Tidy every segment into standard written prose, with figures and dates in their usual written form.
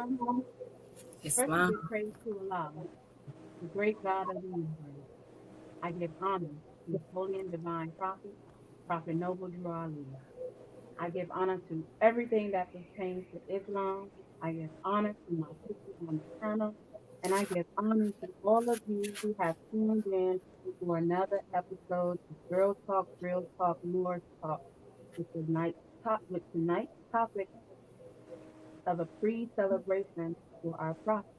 Islam. First, I Islam. give praise to Allah, the great God of the universe. I give honor to His holy and divine prophet, Prophet Noble Drew Ali. I give honor to everything that pertains to Islam. I give honor to my sisters on the panel, and I give honor to all of you who have tuned in for another episode of Girl Talk, Real Talk, Moorish Talk with tonight's topic of a pre-celebration for our prophet.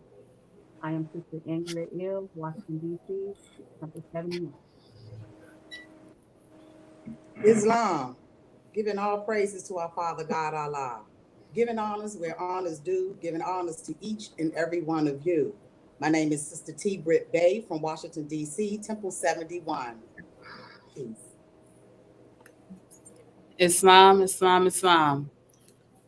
I am Sister Ingrid Ill, Washington, D.C., number 71. Islam, giving all praises to our Father God Allah, giving honors where honors due, giving honors to each and every one of you. My name is Sister T. Britt Bay from Washington, D.C., Temple 71. Peace. Islam, Islam, Islam.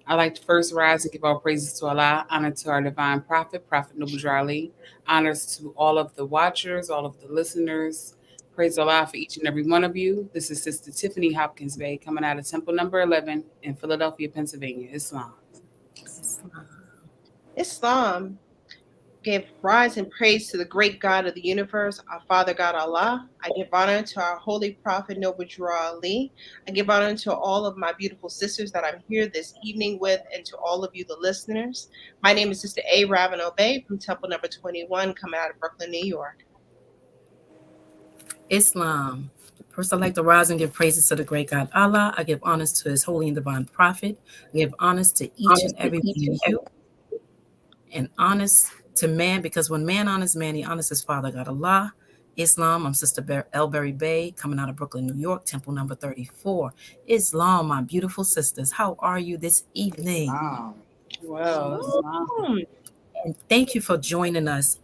I like to first rise and give all praises to Allah, honor to our divine prophet, Prophet Noble Ali, honors to all of the watchers, all of the listeners. Praise Allah for each and every one of you. This is Sister Tiffany Hopkins Bay coming out of Temple number 11 in Philadelphia, Pennsylvania. Islam. Islam give rise and praise to the great God of the universe, our Father God Allah. I give honor to our holy prophet Noble Ali. I give honor to all of my beautiful sisters that I'm here this evening with, and to all of you, the listeners. My name is Sister A. Ravenel Bay from Temple number 21, coming out of Brooklyn, New York. Islam. First, I'd like to rise and give praises to the great God Allah. I give honors to his holy and divine prophet. I give honors to each and every one of you, and honors to man, because when man honors man, he honors his father, God Allah. Islam, I'm Sister Elberry Bay, coming out of Brooklyn, New York, Temple number 34. Islam, my beautiful sisters, how are you this evening? Islam. Well, Islam. And thank you for joining us,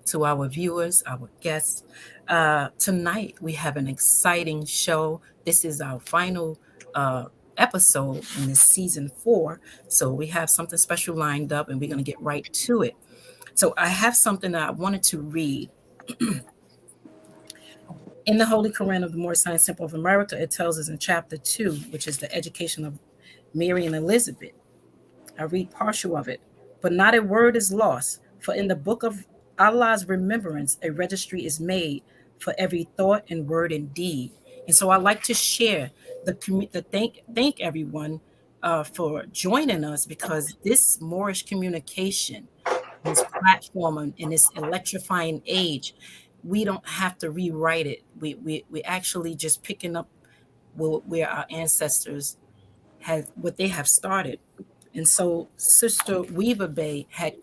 to our viewers, our guests. Tonight, we have an exciting show. This is our final episode in this season 4. So we have something special lined up, and we're going to get right to it. So I have something that I wanted to read. In the Holy Quran of the Moorish Science Temple of America, it tells us in chapter 2, which is the education of Mary and Elizabeth. I read partial of it. But not a word is lost, for in the book of Allah's remembrance, a registry is made for every thought and word and deed. And so I'd like to share thank everyone for joining us, because this Moorish communication, this platform in this electrifying age, we don't have to rewrite it. We actually just picking up where our ancestors had what they have started. And so Sister Weaver Bay had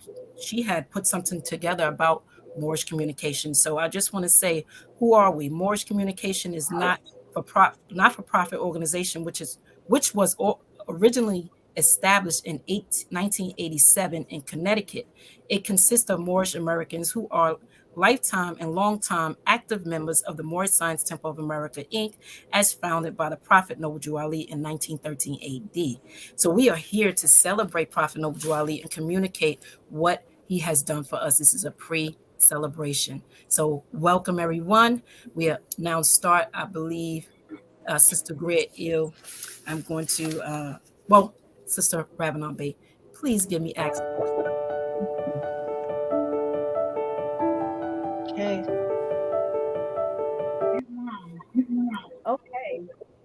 put something together about Moorish communication. So I just want to say, who are we? Moorish communication is not for profit organization, which was originally established in 1987 in Connecticut. It consists of Moorish Americans who are lifetime and long-time active members of the Moorish Science Temple of America, Inc., as founded by the Prophet Noble Drew Ali in 1913 AD. So we are here to celebrate Prophet Noble Drew Ali and communicate what he has done for us. This is a pre-celebration. So welcome, everyone. We are now start, I believe, Sister Grit Ill. I'm going to, Sister Ravenel Bay, please give me access. Okay. Okay,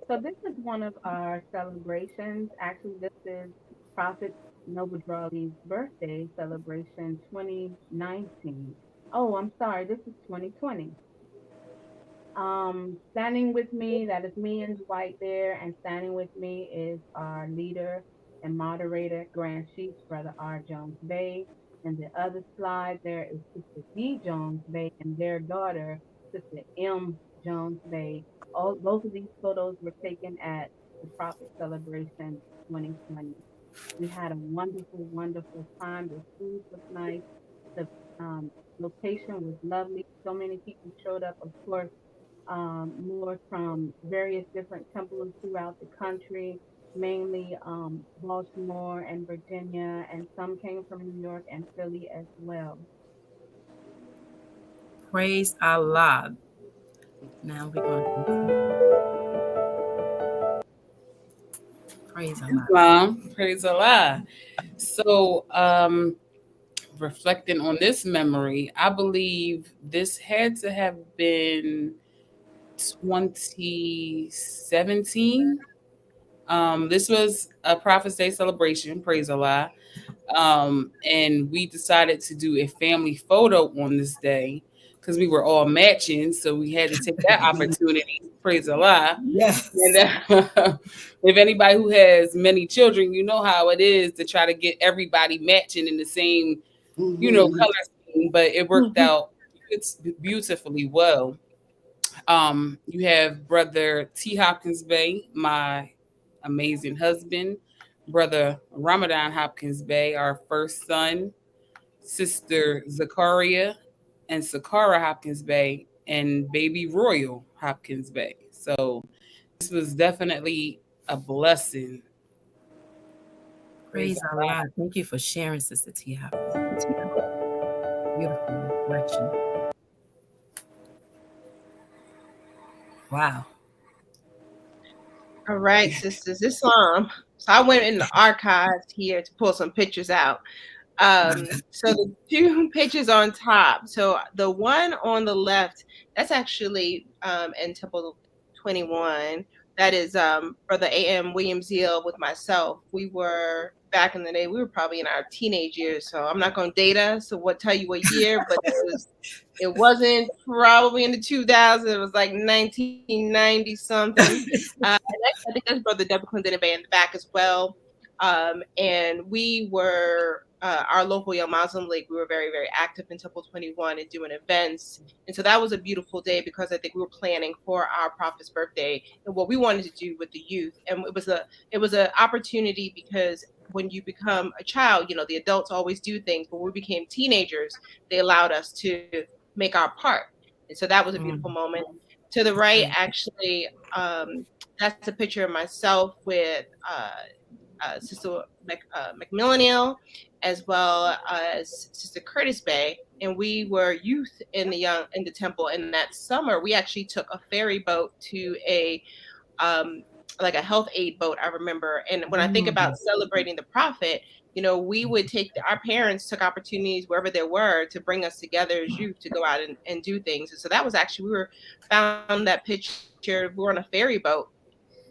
so this is one of our celebrations. Actually, this is Prophet Noble Drawley's birthday celebration 2019. Oh, I'm sorry, this is 2020. Standing with me, that is me in white there, and standing with me is our leader and moderator, Grand Chief, Brother R. Jones Bay. And the other slide there is Sister D. Jones Bay and their daughter, Sister M. Jones Bay. Both of these photos were taken at the Prophet Celebration 2020. We had a wonderful, wonderful time. The food was nice. The location was lovely. So many people showed up, of course, more from various different temples throughout the country, mainly Baltimore and Virginia, and some came from New York and Philly as well. Praise Allah. Now we're going to praise Allah. Islam. Praise Allah. So, reflecting on this memory, I believe this had to have been 2017. This was a Prophet's Day celebration, praise Allah. And we decided to do a family photo on this day because we were all matching. So we had to take that opportunity, praise Allah. Yes. And if anybody who has many children, you know how it is to try to get everybody matching in the same, Mm-hmm. color scheme, but it worked out beautifully well. You have brother T. Hopkins Bay, my amazing husband, brother Ramadan Hopkins Bay, our first son, sister Zakaria and Sakara Hopkins Bay, and baby Royal Hopkins Bay. So this was definitely a blessing. Praise Praise Allah. Allah. Thank you for sharing, Sister T. Beautiful reflection. Wow. All right, sisters, Islam. So I went in the archives here to pull some pictures out. So the two pictures on top. So the one on the left, that's actually in Temple 21. That is Brother A.M. William Zeal with myself. We were back in the day. We were probably in our teenage years. So I'm not going to date us. So what tell you what year, but it wasn't probably in the 2000s. It was like 1990 something. I think that's Brother Deborah Clinton Bay in the back as well. And we were our local Young Muslim League. We were very, very active in Temple 21 and doing events. And so that was a beautiful day because I think we were planning for our prophet's birthday and what we wanted to do with the youth. And it was an opportunity because when you become a child, the adults always do things, but when we became teenagers, they allowed us to make our part. And so that was a beautiful moment. To the right, actually, that's a picture of myself with Sister McMillanil, as well as Sister Curtis Bay, and we were youth in the temple. And that summer, we actually took a ferry boat to um, like a health aid boat. I remember, and when I think about celebrating the prophet, we would our parents took opportunities wherever there were to bring us together as youth to go out and do things. And so that was actually we were found that picture. We were on a ferry boat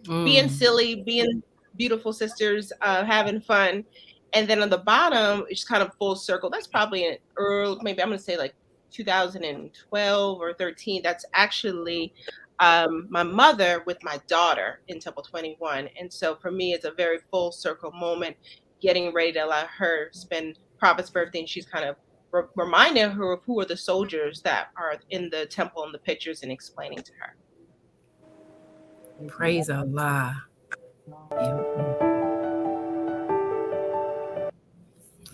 being silly, being beautiful sisters, having fun. And then on the bottom, it's kind of full circle. That's probably an early, maybe I'm going to say like 2012 or 13. That's actually my mother with my daughter in Temple 21. And so for me, it's a very full circle moment, getting ready to let her spend Prophet's birthday. And she's kind of reminding her of who are the soldiers that are in the temple in the pictures and explaining to her. Praise Allah.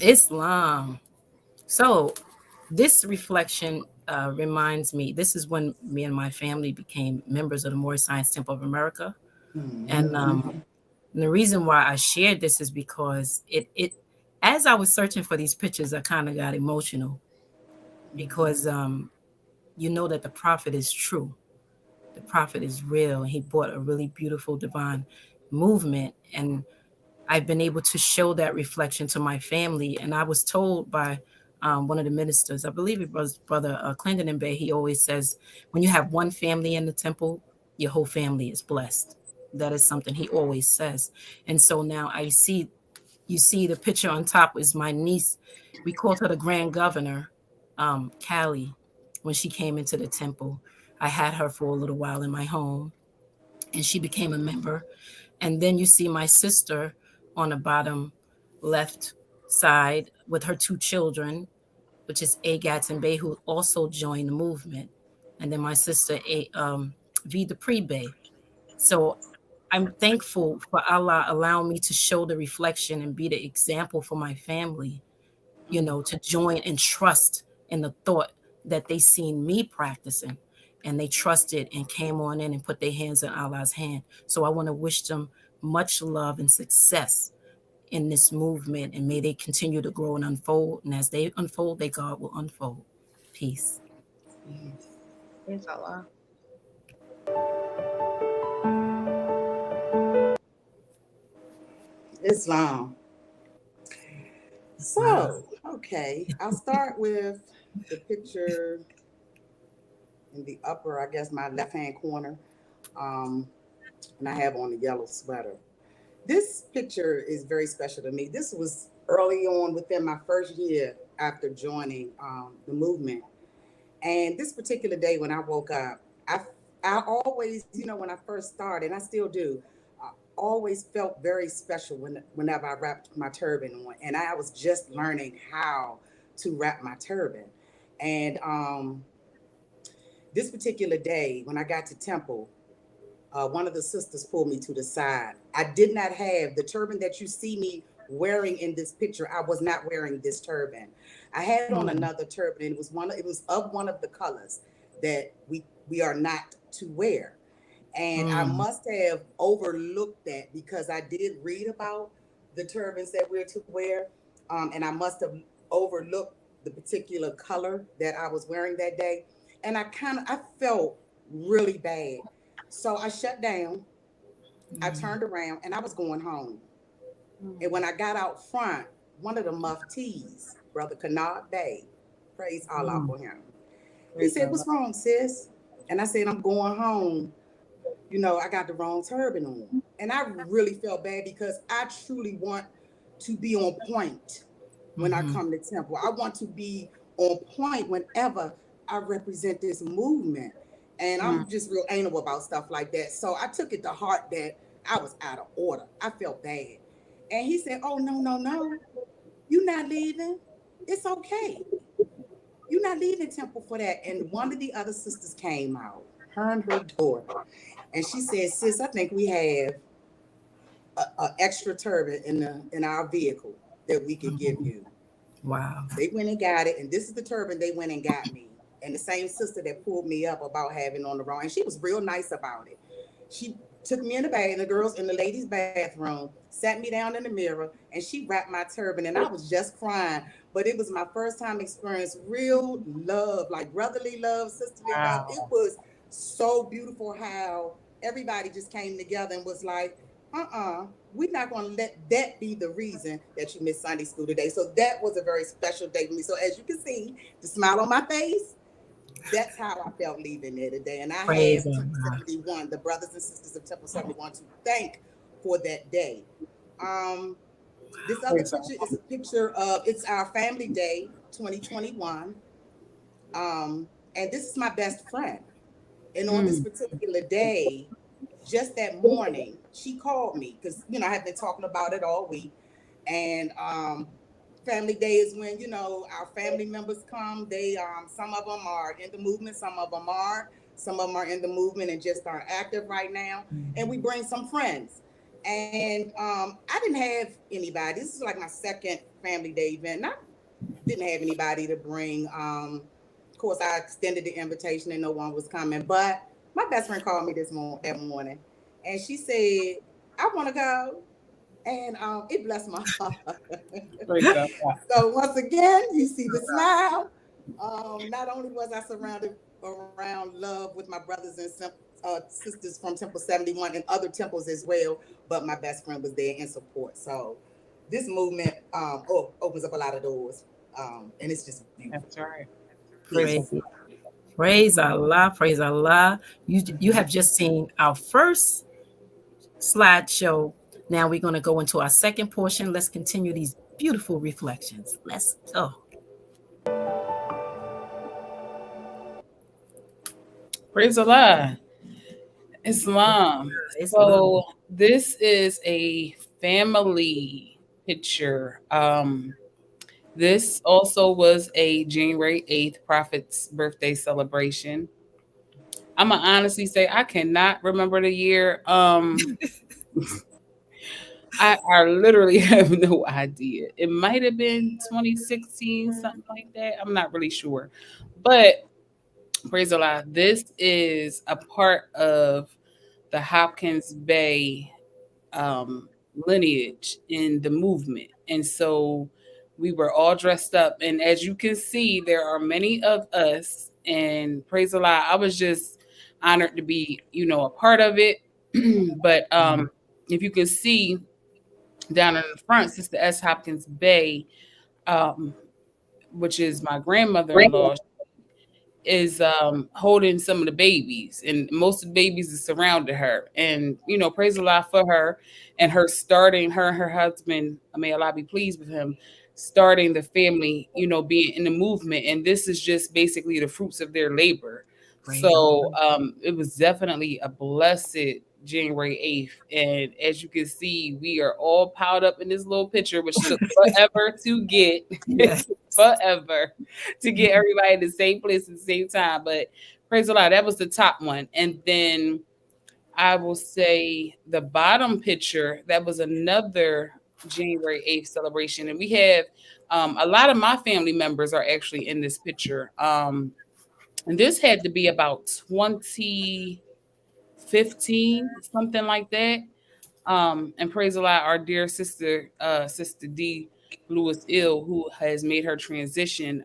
Islam. So, this reflection reminds me, this is when me and my family became members of the Moorish Science Temple of America. And the reason why I shared this is because as I was searching for these pictures, I kind of got emotional because you know that the prophet is true. The prophet is real, and he brought a really beautiful divine movement. And I've been able to show that reflection to my family. And I was told by one of the ministers, I believe it was Brother Clinton and Bay, he always says, when you have one family in the temple, your whole family is blessed. That is something he always says. And so now you see the picture on top is my niece. We called her the Grand Governor, Callie, when she came into the temple. I had her for a little while in my home, and she became a member. And then you see my sister on the bottom left side with her two children, which is Agats and Bay, who also joined the movement. And then my sister, V. Dupree Bay. So I'm thankful for Allah allowing me to show the reflection and be the example for my family, to join and trust in the thought that they seen me practicing, and they trusted and came on in and put their hands in Allah's hand. So I want to wish them much love and success in this movement, and may they continue to grow and unfold. And as they unfold, their God will unfold. Peace. Praise Allah. Islam. Wow. So, okay, I'll start with the picture in the upper, I guess, my left hand corner. Um, and I have on the yellow sweater. This picture is very special to me. This was early on within my first year after joining the movement. And this particular day when I woke up, I always, when I first started, and I still do, I always felt very special whenever I wrapped my turban on. And I was just learning how to wrap my turban. And this particular day when I got to Temple, one of the sisters pulled me to the side. I did not have the turban that you see me wearing in this picture. I was not wearing this turban. I had on another turban, and it was of one of the colors that we are not to wear. And I Mm. must have overlooked that because I did read about the turbans that we're to wear, and I must have overlooked the particular color that I was wearing that day. And I felt really bad. So I shut down, I turned around, and I was going home. And when I got out front, one of the muftis, Brother Kanad Bey, praise Allah Mm. for him. He Praise said, Allah. "What's wrong, sis?" And I said, "I'm going home. I got the wrong turban on." And I really felt bad because I truly want to be on point when I Mm-hmm. come to Temple. I want to be on point whenever I represent this movement. And Mm. I'm just real anal about stuff like that. So I took it to heart that I was out of order. I felt bad. And he said, "Oh, no, no, no. You're not leaving. It's okay. You're not leaving Temple for that." And one of the other sisters came out, her and her daughter. And she said, "Sis, I think we have a extra turban in our vehicle that we could give you." Wow. They went and got it, and this is the turban they went and got me. And the same sister that pulled me up about having on the wrong, and she was real nice about it. She took me in the girls in the ladies' bathroom, sat me down in the mirror, and she wrapped my turban, and I was just crying. But it was my first time experience real love, like brotherly love, sisterly love. It Wow. was so beautiful how everybody just came together and was like, we're not going to let that be the reason that you missed Sunday school today. So that was a very special day for me. So as you can see, the smile on my face, that's how I felt leaving there today. And I Praise have Temple Allah. 71, the brothers and sisters of Temple 71 to thank for that day. Um, this other Praise picture is Allah. a picture of, it's our family day 2021. Um, and this is my best friend. And on this Mm. particular day, just that morning, she called me because I have been talking about it all week. And family day is when our family members come. They some of them are in the movement, some of them are, some of them are in the movement and just aren't active right now. And we bring some friends. And I didn't have anybody. This is like my second family day event. I didn't have anybody to bring. Of course, I extended the invitation and no one was coming. But my best friend called me that morning, and she said, "I want to go," and it blessed my heart. Praise Allah. So once again, you see the smile. Not only was I surrounded around love with my brothers and sisters from Temple 71 and other temples as well, but my best friend was there in support. So this movement opens up a lot of doors, and it's just beautiful. That's right. Peace. Praise Praise, Allah. praise Allah. Praise Allah. You have just seen our first slideshow. Now we're going to go into our second portion. Let's continue these beautiful reflections. Let's go. Praise Allah. Islam. Islam. So this is a family picture. This also was a January 8th Prophet's birthday celebration. I'm gonna honestly say I cannot remember the year. I literally have no idea. It might have been 2016, something like that. I'm not really sure. But praise Allah, this is a part of the Hopkins Bay um, lineage in the movement. And so we were all dressed up. And as you can see, there are many of us. And praise Allah, I was just honored to be, a part of it. But if you can see down in the front, Sister S. Hopkins Bay um, which is my grandmother-in-law, is holding some of the babies, and most of the babies is surrounded her. And praise the Lord for her, and her starting, her and her husband, may Allah be pleased with him, starting the family, being in the movement. And this is just basically the fruits of their labor. Praise So it was definitely a blessed January 8th. And as you can see, we are all piled up in this little picture, which took forever to get. It Yes. took forever to get everybody in the same place at the same time. But praise the Lord, that was the top one. And then I will say the bottom picture, that was another January 8th celebration. And we have a lot of my family members are actually in this picture. And this had to be about 2015, something like that. And praise a lot, our dear sister, Sister D. Lewis Ill, who has made her transition.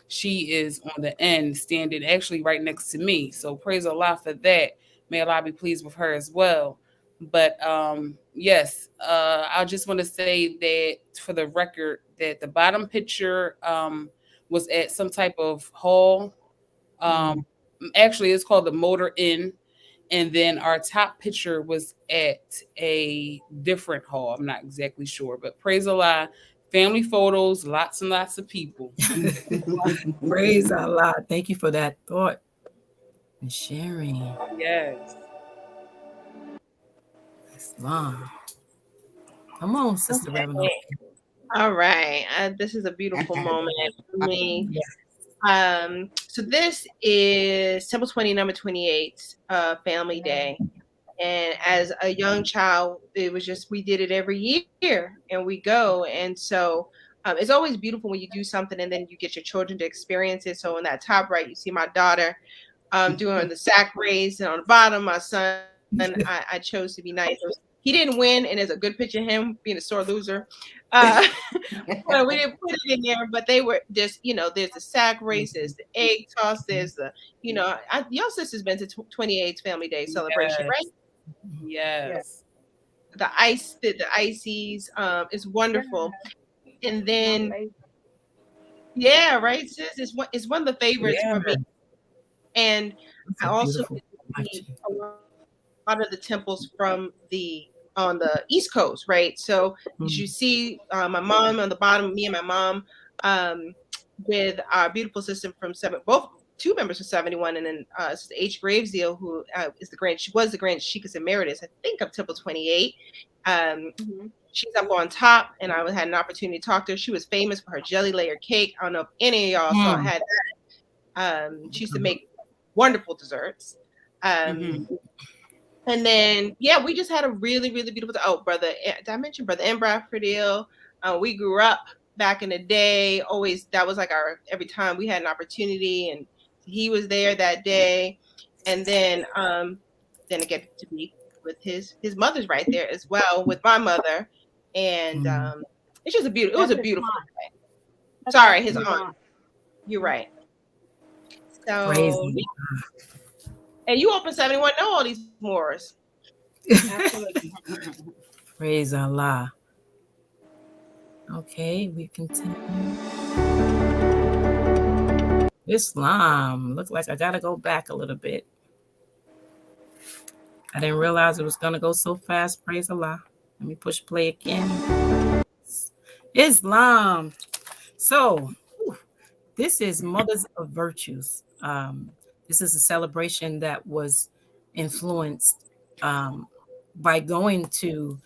She is on the end, standing actually right next to me. So praise Allah for that. May Allah be pleased with her as well. But yes, I just want to say that for the record, that the bottom picture was at some type of hall. Um, Actually, it's called the Motor Inn, and then our top picture was at a different hall. I'm not exactly sure, but praise Allah, family photos, lots and lots of people. Praise Allah. Thank you for that thought and sharing. Yes. Islam. Come on, Sister Reverend. All right. This is a beautiful moment for me. Yes. So this is Temple 20, number 28, Family Day. And as a young child, it was just, we did it every year and we go. And so it's always beautiful when you do something and then you get your children to experience it. So in that top right, you see my daughter doing the sack race, and on the bottom, my son. I chose to be nice. He didn't win, and there's a good picture of him being a sore loser. Uh, well, we didn't put it in there, but they were just, there's the sack race, there's the egg toss, there's the, your sister's been to 28th Family Day celebration, Yes. right? Yes. The ices, is wonderful. And then, favorite. yeah, right, sis, it's one of the favorites Yeah. for me. And It's I a also beautiful see watching. a lot of the temples from on the East Coast, right? So as you see, my mom on the bottom, me and my mom, um, with our beautiful sister from both two members from 71, and then Sister H. Gravesdeal, who she was the Grand Sheikah Emeritus, I think, of Temple 28. Um, Mm-hmm. she's up on top, and I had an opportunity to talk to her. She was famous for her jelly layer cake. I don't know if any of y'all had that. She used to make wonderful desserts. Mm-hmm. And then, yeah, we just had a really, really beautiful. Oh, did I mention Brother M. Bradford Hill? We grew up back in the day. Always, that was like our every time we had an opportunity, and he was there that day. And then I get to be with his mother's right there as well with my mother, and it's just it was That's a his beautiful aunt. day. That's Sorry, his actually his aunt. aunt. You're right. Praise So, and you open 71 know all these Moors. Absolutely. Praise Allah. Okay, we continue. Islam. Look like I gotta go back a little bit. I didn't realize it was gonna go so fast. Praise Allah. Let me push play again. Islam. So this is Mothers of Virtues. This is a celebration that was influenced um, by going to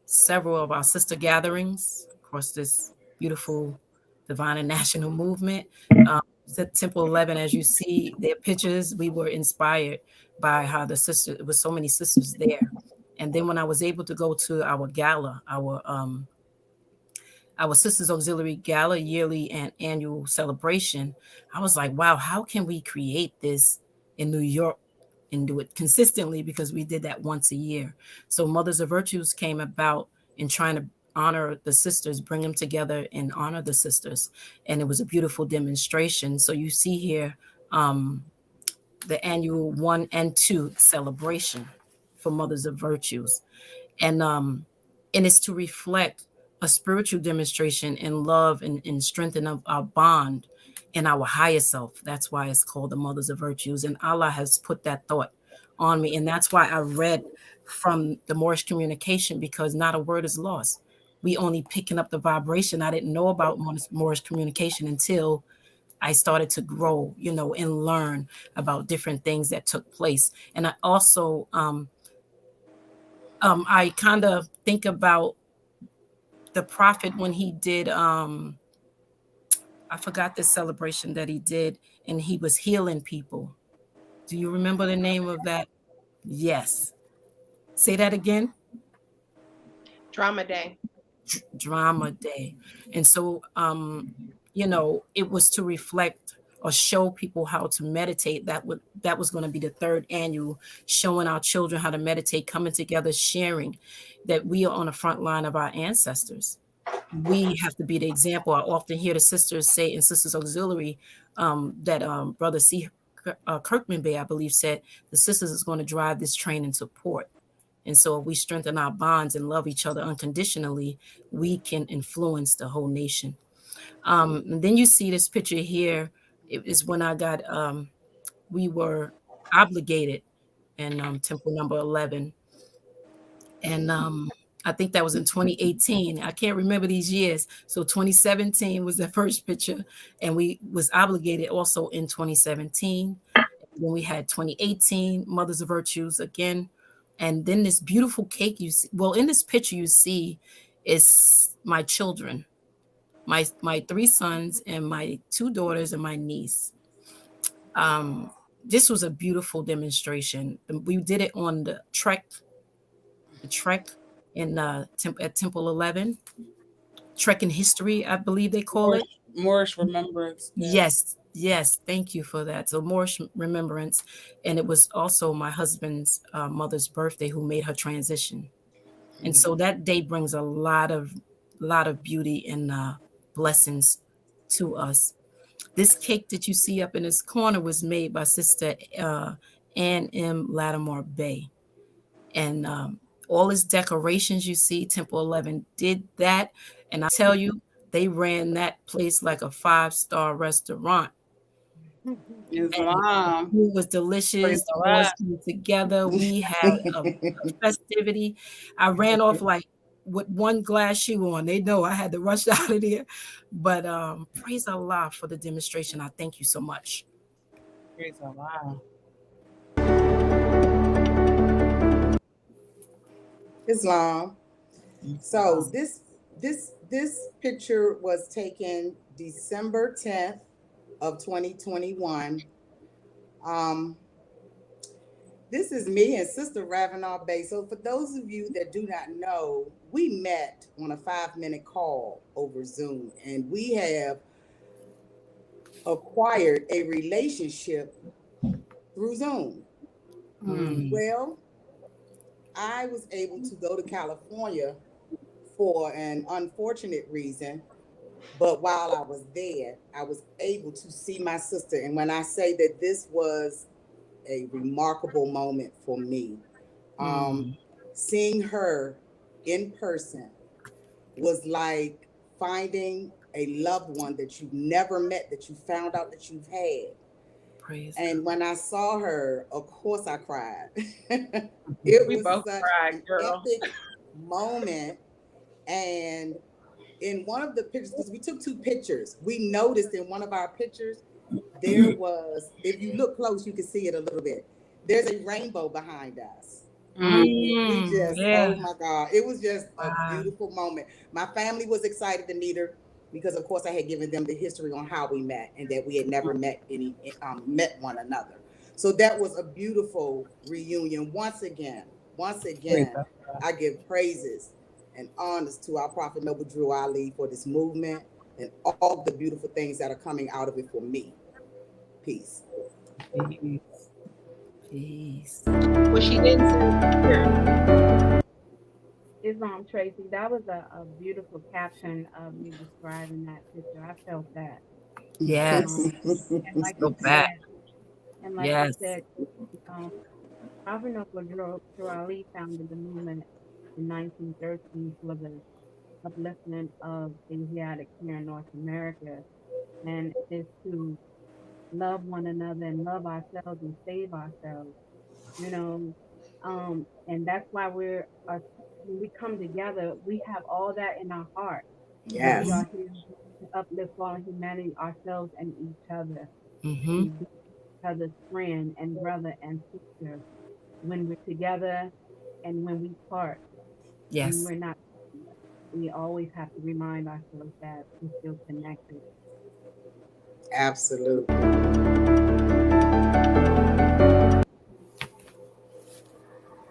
several of our sister gatherings across this beautiful divine and national movement. Temple 11, as you see their pictures, we were inspired by how the sister, it was so many sisters there. And then when I was able to go to our gala, our Sisters Auxiliary Gala yearly and annual celebration, I was like, wow, how can we create this in New York and do it consistently, because we did that once a year. So Mothers of Virtues came about in trying to honor the sisters, bring them together and honor the sisters. And it was a beautiful demonstration. So you see here the annual 1 and 2 celebration for Mothers of Virtues. And it's to reflect a spiritual demonstration in love and strengthening of our bond in our higher self. That's why it's called the Mothers of Virtues. And Allah has put that thought on me. And that's why I read from the Moorish communication, because not a word is lost. We only picking up the vibration. I didn't know about Moorish communication until I started to grow, and learn about different things that took place. And I also, I kind of think about the prophet when he did, I forgot the celebration that he did, and he was healing people. Do you remember the name of that? Yes. Say that again. Drama Day. Drama Day. And so, it was to reflect or show people how to meditate. That was going to be the third annual, showing our children how to meditate, coming together, sharing that we are on the front line of our ancestors. We have to be the example. I often hear the sisters say in Sisters Auxiliary that Brother C. Kirkman Bay, I believe, said the sisters is going to drive this train into port. And so if we strengthen our bonds and love each other unconditionally, we can influence the whole nation. And then you see this picture here. It is when I got, we were obligated in Temple number 11. And I think that was in 2018. I can't remember these years. So 2017 was the first picture. And we was obligated also in 2017. Then we had 2018, Mothers of Virtues again. And then this beautiful cake you see. Well, in this picture you see is my children, my three sons and my two daughters and my niece. This was a beautiful demonstration. We did it on the trek in at Temple 11, trek in history, I believe they call it. Moorish Remembrance Day. Yes, thank you for that. So Moorish Remembrance, and it was also my husband's mother's birthday, who made her transition, and so that day brings a lot of beauty and blessings to us. This cake that you see up in this corner was made by Sister Ann M. Lattimore Bay, and all his decorations you see, Temple 11 did that, and I tell you, they ran that place like a 5-star restaurant. Islam. Food was delicious. Praise The boys Allah. came together. We had a festivity. I ran off like with one glass shoe on. They know I had to rush out of there. But praise Allah for the demonstration. I thank you so much. Praise Allah. Islam. So this picture was taken December 10th of 2021. This is me and Sister Ravenel Bay. So for those of you that do not know, we met on a 5-minute call over Zoom, and we have acquired a relationship through Zoom. Well, I was able to go to California for an unfortunate reason, but while I was there, I was able to see my sister. And when I say that this was a remarkable moment for me, seeing her in person was like finding a loved one that you've never met, that you found out that you've had. Praise And when I saw her, of course I cried. We was both such cried, an girl. epic moment. And in one of the pictures, because we took 2 pictures, we noticed in one of our pictures, there was, if you look close, you can see it a little bit. There's a rainbow behind us. We just, oh my God, it was just a beautiful moment. My family was excited to meet her because, of course, I had given them the history on how we met and that we had never met one another. So that was a beautiful reunion. Once again, I give praises and honors to our Prophet Noble Drew Ali for this movement and all the beautiful things that are coming out of it for me. Peace. Peace. What she didn't say. Islam Tracy, that was a beautiful caption of you describing that picture. I felt that. Yes. And like Go you back. said, and like you Yes. said, Prophet Noble Drew Ali founded the movement in 1913 for the upliftment of Asiatics here in North America, and is to love one another and love ourselves and save ourselves. You know, and that's why when we come together, we have all that in our heart, but we Yes. are here to uplift all humanity, ourselves and each other, Mm-hmm. and be each other's friend and brother and sister when we're together and when we part, when Yes. we're not. We always have to remind ourselves that we're still connected. Absolutely.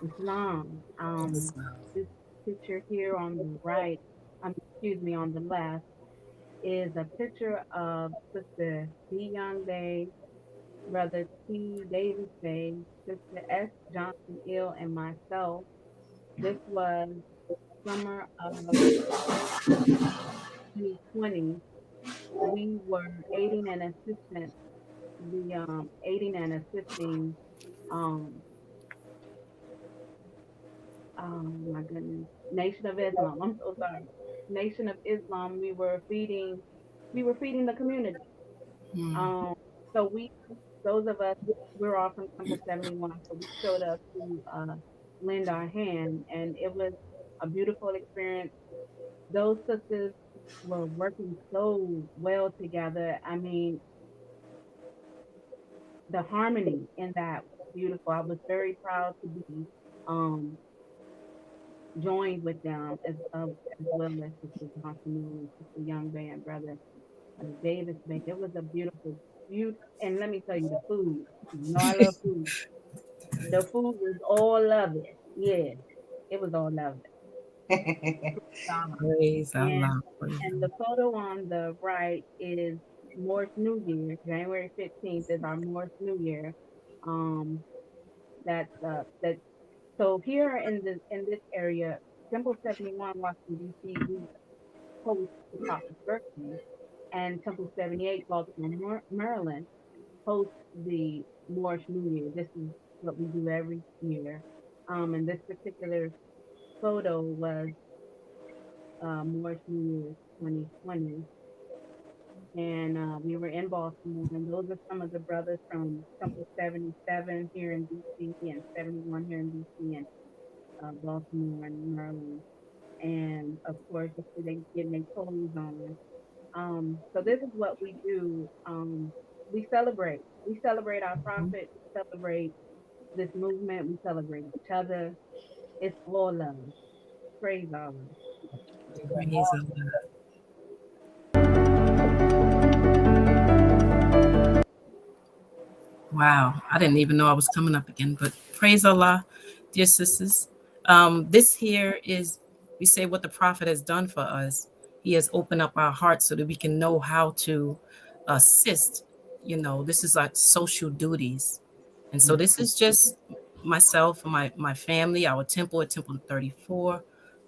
Islam. Yes. This picture here on the right, excuse me, on the left, is a picture of Sister B. Young Bay, Brother T. Davis Bay, Sister S. Johnson Ill, and myself. This was summer of 2020. We were aiding and assistant, aiding and assisting, um, oh my goodness, Nation of Islam. I'm so sorry. Nation of Islam. We were feeding the community. Mm. Um, so those of us, we're all from Temple 71, so we showed up to lend our hand, and it was a beautiful experience. Those sisters were working so well together. I mean, the harmony in that was beautiful. I was very proud to be um, joined with them as well as Sister Johnson and Sister Young Band, Brother Davis Band. It was a beautiful, beautiful, and let me tell you, the food. You know, I love food. The food was all of it. Yeah, it was all of it. Praise And Allah. Praise and the photo on the right is Moorish New Year. January 15th is our Moorish New Year. Um, that so here in this area, Temple 71, Washington D.C., we host the Prophet's birthday, and Temple 78, Baltimore, Maryland, hosts the Moorish New Year. This is what we do every year. And this particular photo was Moorish New Year 2020, and we were in Baltimore. And those are some of the brothers from Temple 77 here in D.C. and 71 here in D.C. and Baltimore and Maryland. And of course, they getting their clothes on. So this is what we do. We celebrate. We celebrate our God. prophet. We celebrate this movement. We celebrate each other. It's all love. Praise Allah. Praise Allah. Wow, I didn't even know I was coming up again, but praise Allah, dear sisters. This here is, we say what the Prophet has done for us. He has opened up our hearts so that we can know how to assist. You know, this is like social duties. And so this is just myself and my family, our temple at Temple 34,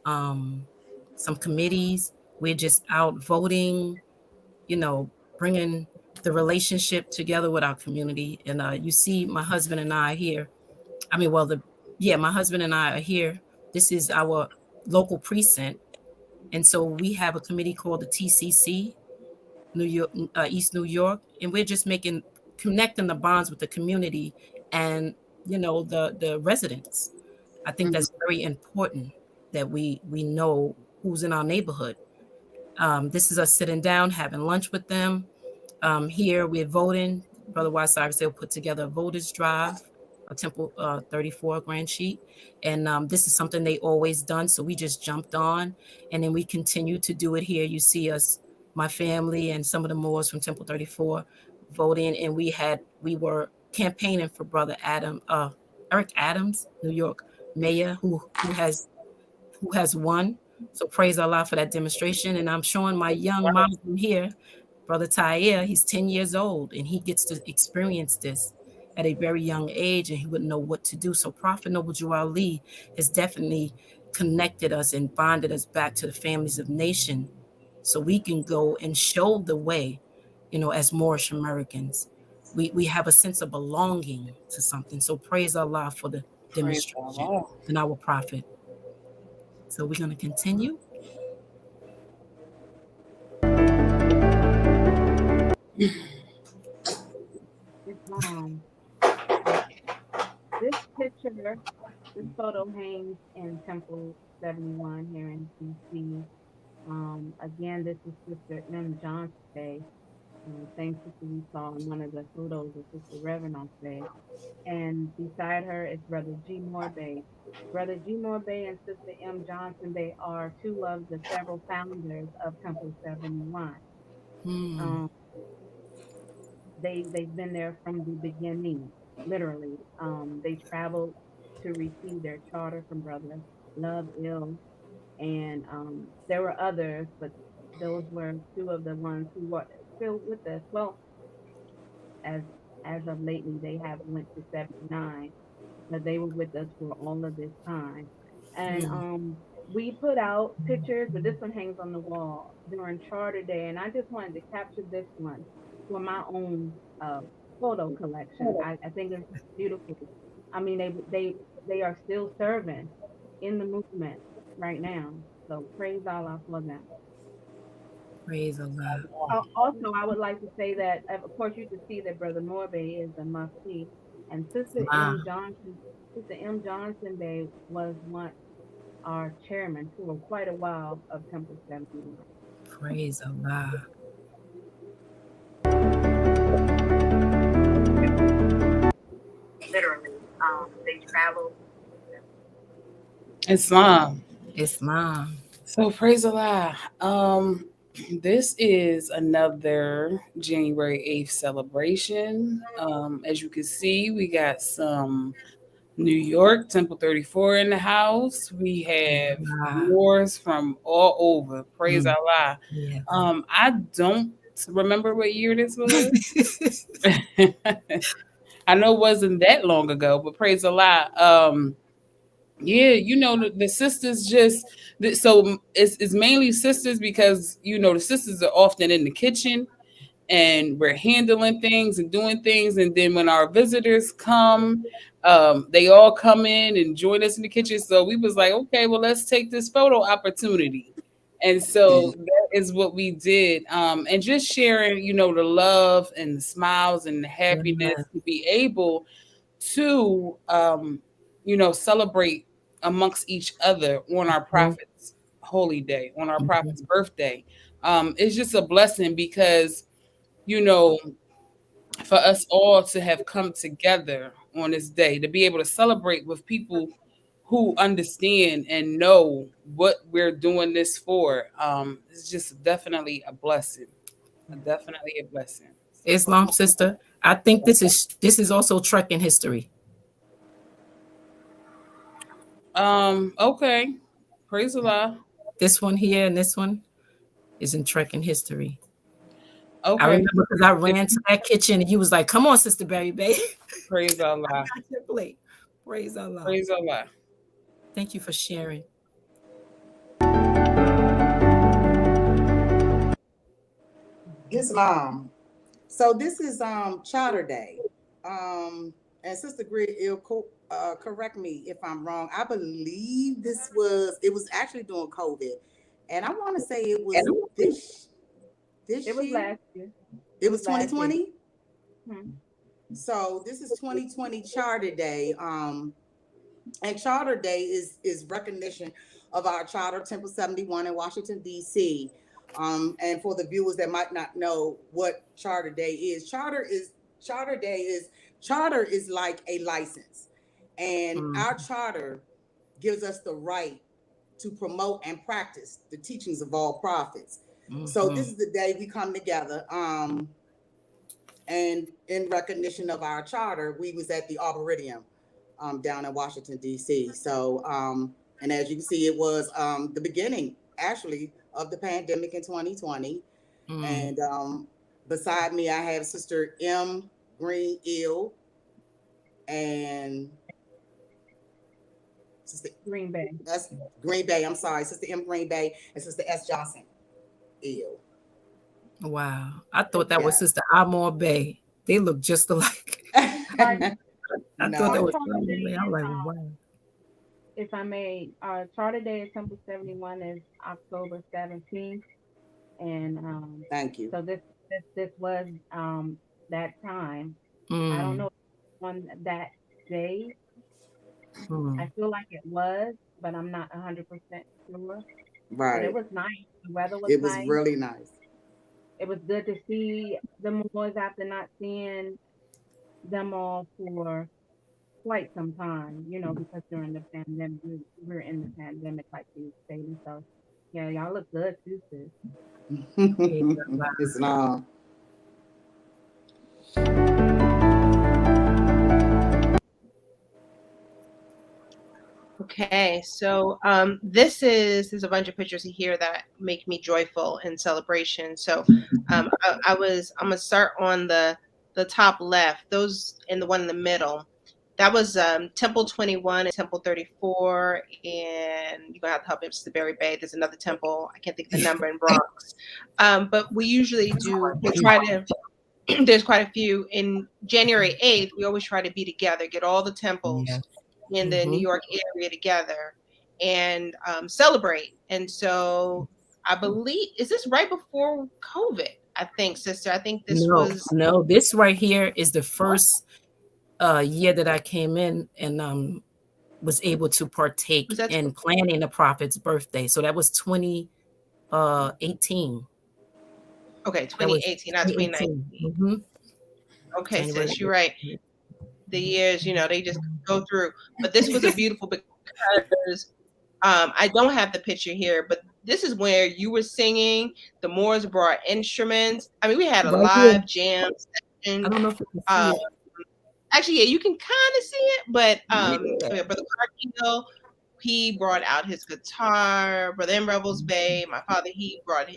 um, some committees. We're just out voting, you know, bringing the relationship together with our community. And you see, my husband and I here. I mean, well, my husband and I are here. This is our local precinct, and so we have a committee called the TCC, New York, East New York, and we're just connecting the bonds with the community and the residents. I think Mhm. that's very important that we know who's in our neighborhood. This is us sitting down, having lunch with them. Here we're voting. Brother Whiteside will put together a voters drive, a Temple 34 grand sheet. And this is something they always done. So we just jumped on and then we continue to do it here. You see us, my family and some of the Moors from Temple 34 voting. And we were campaigning for Brother Eric Adams, New York mayor, who has won. So praise Allah for that demonstration. And I'm showing my young Muslim here, Brother Tair. He's 10 years old and he gets to experience this at a very young age and he wouldn't know what to do. So Prophet Noble Drew Ali has definitely connected us and bonded us back to the families of nation so we can go and show the way, as Moorish Americans. We have a sense of belonging to something. So praise Allah for the Praise demonstration Allah. and our prophet. So we're going to continue. Islam. Uh, this picture, this photo hangs in Temple 71 here in DC. Again, this is Sister M. Johnson Day, same sister we saw in one of the photos of Sister Reverend Day. And beside her is Brother G. Morbe. Brother G. Morbe and Sister M. Johnson, they are two of the several founders of Temple 71. Mm. Um, they've been there from the beginning, literally. They traveled to receive their charter from Brother Love Ill, and there were others, but those were two of the ones who were still with us. Well, as as of lately, they have went to 79, but they were with us for all of this time. And Mm. we put out pictures, but this one hangs on the wall during Charter Day, and I just wanted to capture this one for my own uh, photo collection. I think it's beautiful. I mean, they are still serving in the movement right now. So praise Allah for them. Praise Allah. Also, I would like to say that, of course, you can see that Brother Morbe is a mufti, and Islam. Sister M. Johnson Bay was once our chairman for quite a while of Temple 71. Praise Allah. Literally, they traveled. Islam. Islam. So praise Allah. This is another January 8th celebration. As you can see, we got some New York, Temple 34 in the house. We have Allah. Moors from all over. Praise Mm. Allah. Yes. I don't remember what year this was. I know it wasn't that long ago, but praise Allah. Yeah, the sisters just so it's mainly sisters because the sisters are often in the kitchen and we're handling things and doing things, and then when our visitors come, they all come in and join us in the kitchen. So we was like, okay, well, let's take this photo opportunity, and so that is what we did, and just sharing the love and the smiles and the happiness Yes. to be able to celebrate amongst each other on our Mhm. prophet's holy day, on our Mhm. prophet's birthday. It's just a blessing because you know for us all to have come together on this day to be able to celebrate with people who understand and know what we're doing this for. It's just definitely a blessing, definitely a blessing. So Islam, sister. I think this is also trekking history. okay, praise Allah. This one here and this one is in trekking history. I Okay, remember because I ran to that kitchen and you was like, "Come on, Sister Berry Bay, praise I Allah. got your plate." Praise Allah. Praise Allah. Thank you for sharing. Islam. So this is Charter Day. And Sister Grid, correct me if I'm wrong. I believe it was actually during COVID. And I want to say it was It this was year. last year. It It was was last year. 2020. Hmm. So this is 2020 Charter Day. And Charter Day is recognition of our charter, Temple 71 in Washington, D.C. And for the viewers that might not know what Charter Day is, Charter Day is charter is like a license. And Mm. our charter gives us the right to promote and practice the teachings of all prophets. So Mhm. this is the day we come together. And in recognition of our charter, we was at the Arboretum down in Washington, D.C. So, and as you can see, it was the beginning, actually, of the pandemic in 2020. Mm. And beside me, I have Sister M. Green Ill and Sister, Green Bay. that's Green Bay, I'm sorry, Sister M. Green Bay and Sister S. Johnson Ill. Wow. I thought that was Yeah. Sister Amor Bay. They look just alike. Our, I thought that our No. was charter Amor day Bay. I'm is, like, wow. if I may, our charter day at Temple 71 is October 17th. And Thank you. so this this was that time. I don't Mm, know on that day. I mm. feel like it was, but I'm not 100% sure. But it Right. was nice. The weather was It was nice. really nice. It was good to see the Moors after not seeing them all for quite some time, because during the pandemic, we were in the pandemic, like you stated. So, yeah, y'all look good too, sis. Praise Allah. Islam. Okay, so there's a bunch of pictures here that make me joyful in celebration. So I'm gonna start on the top left. Those in the one in the middle. That was Temple 21 and Temple 34, and you're gonna have to help me. It's the Berry Bay. There's another temple. I can't think of the number in Bronx. But we usually do. We try to. There's quite a few. In January 8th, we always try to be together, get all the temples Yes. in the New Mm-hmm. York area together and celebrate. And so I believe, is this right before COVID? I think, sister. I think this No, was, no. This right here is the first year that I came in and was able to was partake that, in planning the prophet's birthday. So that was 2018. okay, That was 2018, not 2018. 2019. Okay, January. sis, you're right. The years, they just go through. But this was a beautiful because I don't have the picture here, but this is where you were singing. The Moors brought instruments. I mean, we had a Right here. live jam I session. don't know if you can see Um, it. Actually, yeah, you can kind of see it, but Yeah. yeah, Brother Cargill, he brought out his guitar. Brother M. Rebels Bay, my father, he brought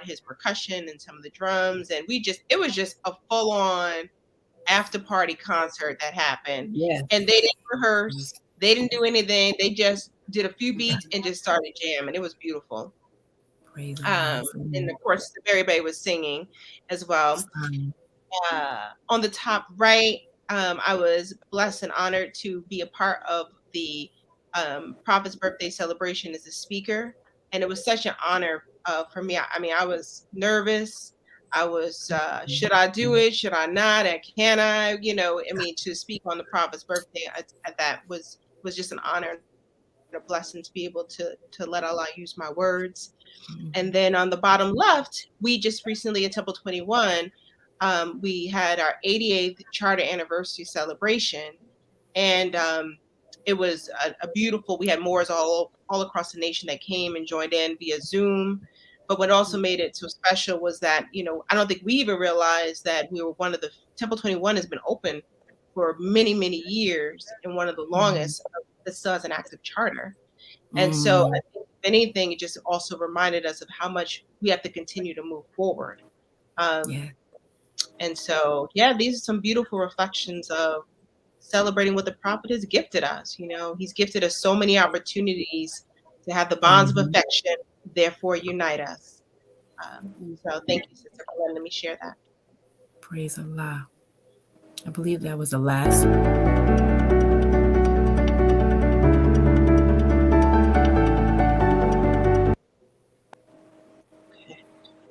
his percussion and some of the drums, and it was just a full on after party concert that happened. Yes. And they didn't rehearse, they didn't do anything, they just did a few beats and just started jamming. It was beautiful. Praise Allah. Um, and of course, the Berry Bay was singing as well. On the top right, I was blessed and honored to be a part of the Prophet's birthday celebration as a speaker. And it was such an honor for me. I mean, I was nervous. I was, should I do it? Should I not? Can I? I mean, to speak on the Prophet's birthday, that was just an honor and a blessing to be able to let Allah use my words. And then on the bottom left, we just recently at Temple 21, we had our 88th charter anniversary celebration, and it was a beautiful. We had Moors all across the nation that came and joined in via Zoom. But what also made it so special was that I don't think we even realized that we were one of the Temple 21 has been open for many years and one of the longest that still has an active charter. And so I think if anything, it just also reminded us of how much we have to continue to move forward. Um, Yeah. and so, yeah, these are some beautiful reflections of celebrating what the prophet has gifted us. He's gifted us so many opportunities to have the bonds of Mhm. affection, therefore unite us. So thank you, sister, for letting me share that. Praise Allah. I believe that was the last.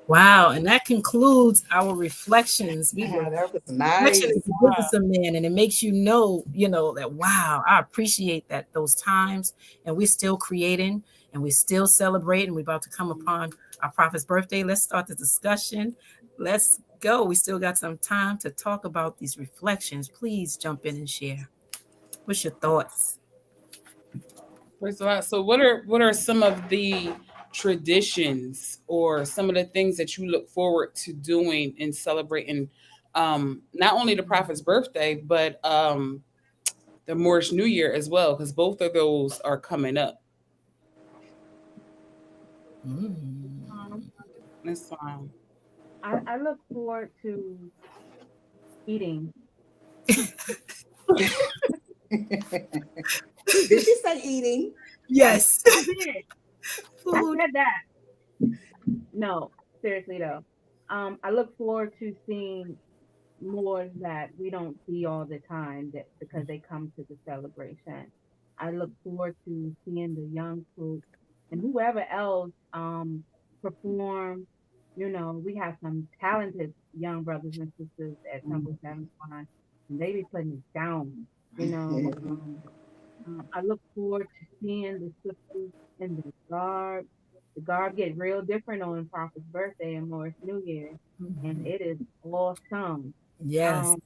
Wow, and that concludes our reflections. We were That was reflection is nice. the goodness of man, and it makes you know that wow, I appreciate that those times, and we're still creating, and we're still celebrating. We're about to come upon our prophet's birthday. Let's start the discussion. Let's go. We still got some time to talk about these reflections. Please jump in and share. What's your thoughts? First of all, so what are some of the traditions or some of the things that you look forward to doing in celebrating not only the prophet's birthday but the Moorish New Year as well, because both of those are coming up. Um, Mm. That's I look forward to eating. Did she say eating? Yes. I did. I Food. said that. No, seriously though. I look forward to seeing more that we don't see all the time that because they come to the celebration. I look forward to seeing the young folks and whoever else perform, We have some talented young brothers and sisters at Temple Seven Twine, and they be putting it down. You know, I look forward to seeing the sisters in the garb. The garb get real different on Prophet's birthday and Morris New Year, and it is awesome. Yes. Um,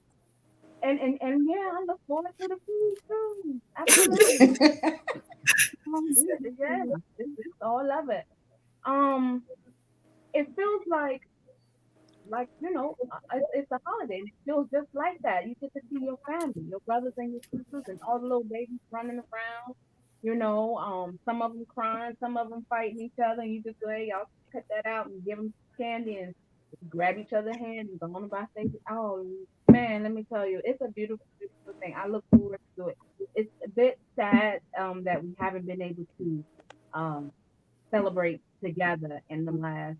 and yeah, I look forward to the food too. Absolutely. Yeah, it's all of it. Um, it feels it's a holiday. And it feels just like that. You get to see your family, your brothers and your sisters, and all the little babies running around. Some of them crying, some of them fighting each other, and you just go, hey, y'all cut that out and give them candy and grab each other's hand and go on about things. Oh man, let me tell you, it's a beautiful, beautiful thing. I look forward to it. It's a bit sad that we haven't been able to um, celebrate together in the last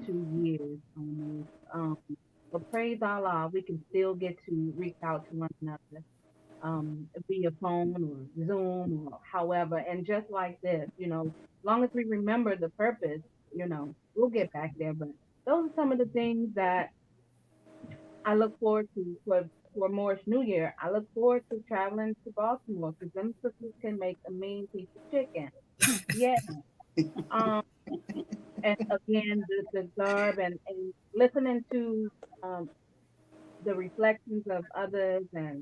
2 years almost. But praise Allah, we can still get to reach out to one another via phone or Zoom or however. And just like this, as long as we remember the purpose, we'll get back there. But those are some of the things that I look forward to for Moorish New Year. I look forward to traveling to Baltimore because them sisters can make a mean piece of chicken. Yeah. Um, and again, the garb and listening to um, the reflections of others and,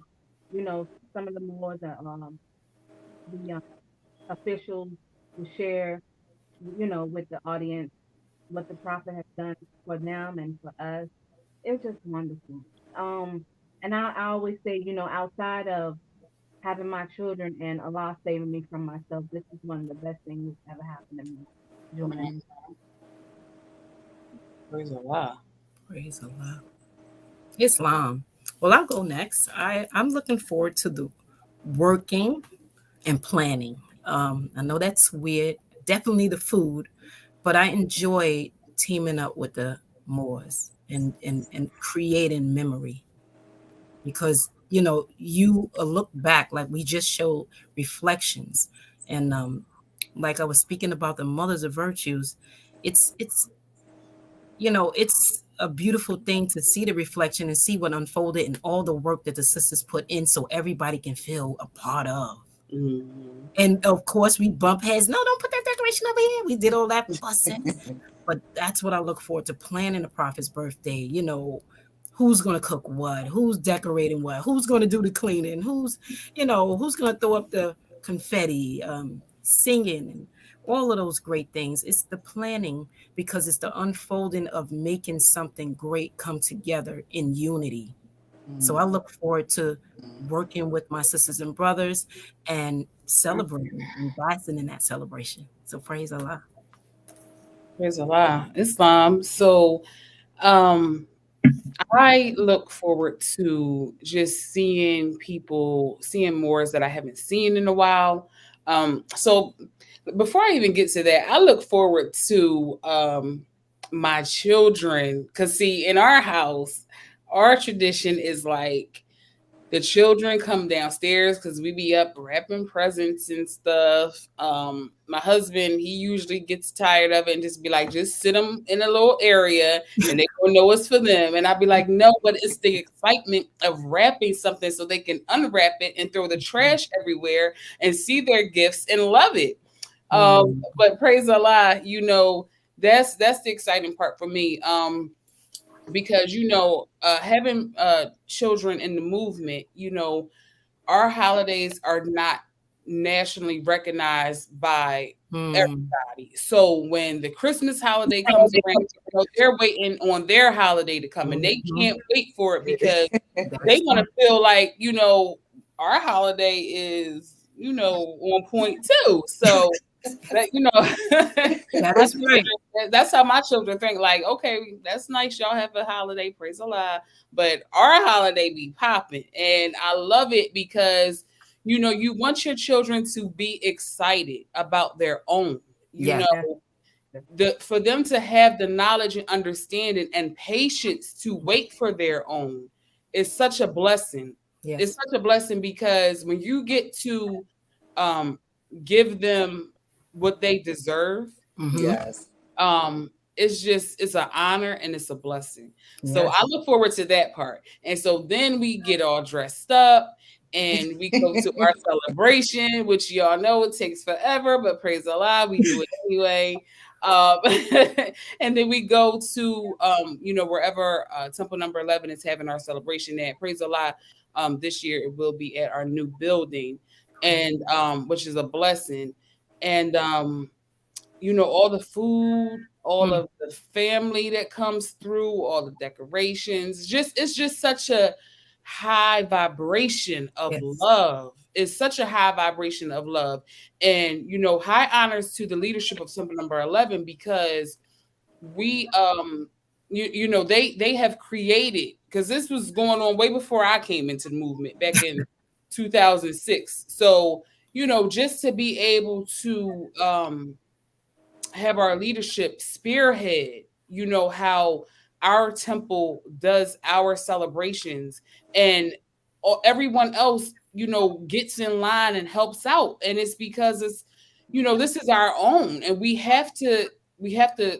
some of the more the officials to share, with the audience what the prophet has done for them and for us. It was just wonderful. Um, and I always say, outside of having my children and Allah saving me from myself, this is one of the best things that's ever happened to me. Joining. Praise Allah. Praise Allah. Islam. Well, I'll go next. I'm looking forward to the working and planning. I know that's weird. Definitely the food, but I enjoy teaming up with the Moors and creating memory because you look back like we just showed reflections and like I was speaking about the mothers of virtues. It's a beautiful thing to see the reflection and see what unfolded and all the work that the sisters put in so everybody can feel a part of. Mm-hmm. And of course, we bump heads. No, don't put that decoration over here. We did all that fussing. But that's what I look forward to planning the prophet's birthday. Who's going to cook what? Who's decorating what? Who's going to do the cleaning? Who's going to throw up the confetti, singing, and all of those great things. It's the planning because it's the unfolding of making something great come together in unity. So I look forward to working with my sisters and brothers and celebrating and basking in that celebration. So praise Allah. Praise Allah. Islam. So, um, I look forward to just seeing Moors that I haven't seen in a while. So before I even get to that, I look forward to my children because see, in our house, our tradition is like the children come downstairs because we be up wrapping presents and stuff. My husband, he usually gets tired of it and just be like, just sit them in a little area and they gonna know it's for them. And I'd be like, no, but it's the excitement of wrapping something so they can unwrap it and throw the trash everywhere and see their gifts and love it. Mm. But praise Allah, that's the exciting part for me. Because having children in the movement, our holidays are not nationally recognized by Mm. everybody. So when the Christmas holiday comes around, they're waiting on their holiday to come, and they Mhm. can't wait for it because they That's want to feel like our holiday is on point too. So that that my is right. that's how my children think. Like, okay, that's nice. Y'all have a holiday, praise Allah. But our holiday be popping, and I love it because you want your children to be excited about their own. You Yeah. know, Yes. for them to have the knowledge and understanding and patience to wait for their own is such a blessing. It's Yes. such a blessing because when you get to um, give them what they deserve, Mm-hmm. Yes. um, it's an honor and it's a blessing. So Yes. I look forward to that part. And so then we get all dressed up and we go to our celebration, which y'all know it takes forever, but praise Allah, we do it anyway. Um, and then we go to wherever Temple Number 11 is having our celebration at. Praise Allah. This year it will be at our new building, and which is a blessing. And all the food, all of the family that comes through, all the decorations. Just it's just such a high vibration of Yes. love. It's such a high vibration of love. And high honors to the leadership of Simple Number 11, because we they have created, because this was going on way before I came into the movement back in 2006. So, just to be able to have our leadership spearhead, how our temple does our celebrations, and everyone else, gets in line and helps out. And it's because this is our own, and we have to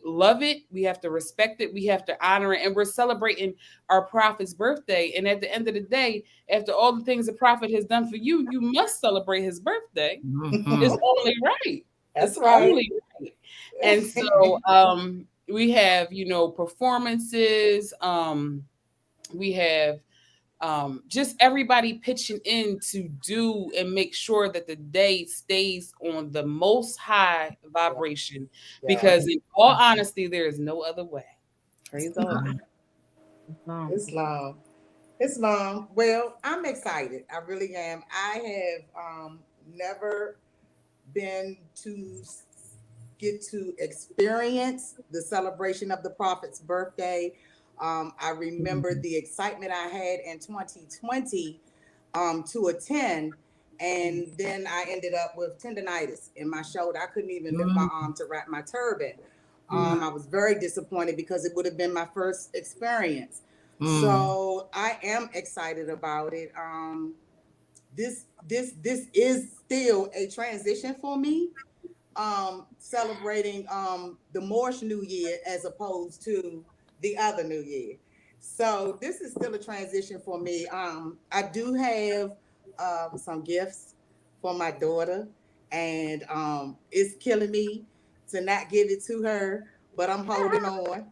love it, we have to respect it, we have to honor it, and we're celebrating our prophet's birthday. And at the end of the day, after all the things the prophet has done for you, you must celebrate his birthday. It's only right. That's It's right. only right. And so we have, performances. We have just everybody pitching in to do and make sure that the day stays on the most high vibration. Yeah. Because in all honesty, there is no other way. Praise the Lord. It's long. It's long. Well, I'm excited. I really am. I have never been to get to experience the celebration of the prophet's birthday. I remember the excitement I had in 2020 to attend, and then I ended up with tendonitis in my shoulder. I couldn't even lift my arm to wrap my turban. I was very disappointed because it would have been my first experience. So I am excited about it. This is still a transition for me. Celebrating the Moorish New Year as opposed to the other New Year. So this is still a transition for me. I do have some gifts for my daughter, and it's killing me to not give it to her, but I'm holding on.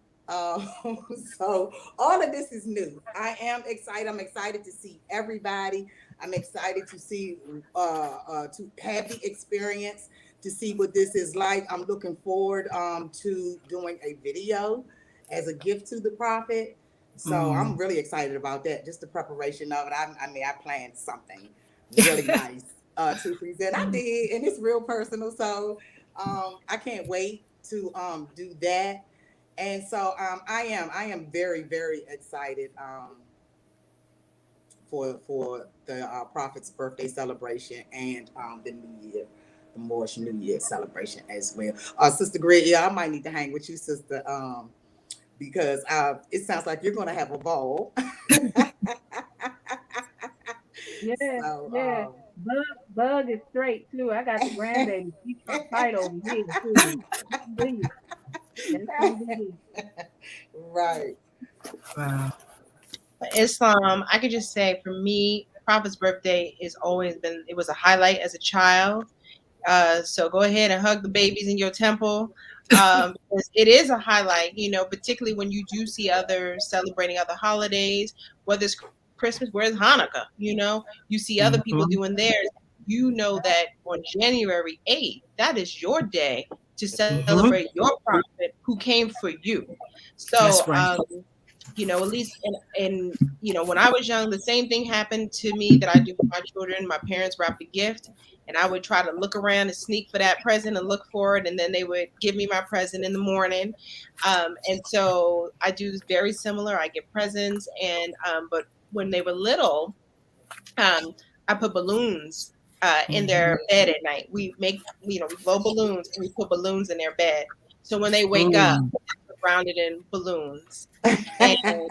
So all of this is new. I am excited. I'm excited to see everybody. I'm excited to see to have the experience, to see what this is like. I'm looking forward to doing a video as a gift to the prophet. So I'm really excited about that. Just the preparation of it. I mean, I planned something really nice to present. I did, and it's real personal. So I can't wait to do that. And so I am very, very excited for the prophet's birthday celebration and the New Year, the Moorish New Year celebration as well. Sister Greg, yeah, I might need to hang with you, sister, because it sounds like you're going to have a ball. Yeah, So, yeah. Bug is straight too. I got the grandbaby. She's tight over here too. Indeed. Yes, indeed. right. Wow. Islam, I could just say for me, Prophet's birthday has always been, it was a highlight as a child. So go ahead and hug the babies in your temple. Because it is a highlight, particularly when you do see others celebrating other holidays, whether it's Christmas, where's Hanukkah, you see other people doing theirs. You know that on January 8th, that is your day to celebrate your prophet who came for you. So, That's right. at least when I was young, the same thing happened to me that I do for my children. My parents wrapped a gift, and I would try to look around and sneak for that present and look for it, and then they would give me my present in the morning. And so I do very similar. I get presents, and but when they were little, I put balloons in their bed at night. We blow balloons, and we put balloons in their bed. So when they wake up, they're grounded in balloons. And,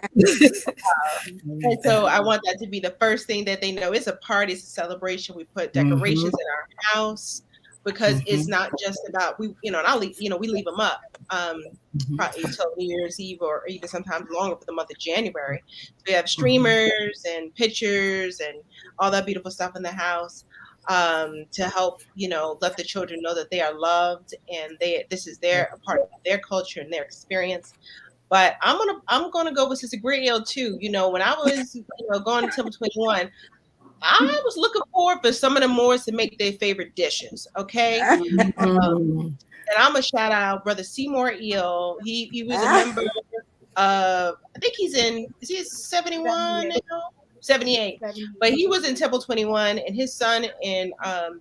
and so I want that to be the first thing that they know. It's a party, it's a celebration. We put decorations in our house. because Mhm. it's not just about and I'll leave, we leave them up Mhm. probably till New Year's Eve or even sometimes longer for the month of January. So we have Mhm. streamers and pictures and all that beautiful stuff in the house to help let the children know that they are loved and this is their a part of their culture and their experience. But I'm gonna go with Sister Griel too. When I was going to Temple 21, I was looking forward for some of the Moors to make their favorite dishes. Okay, Mhm. and I'm gonna shout out Brother Seymour Eel. He was a member of, I think is he 71 now? 78, 78. But 78. he was in Temple 21, and his son and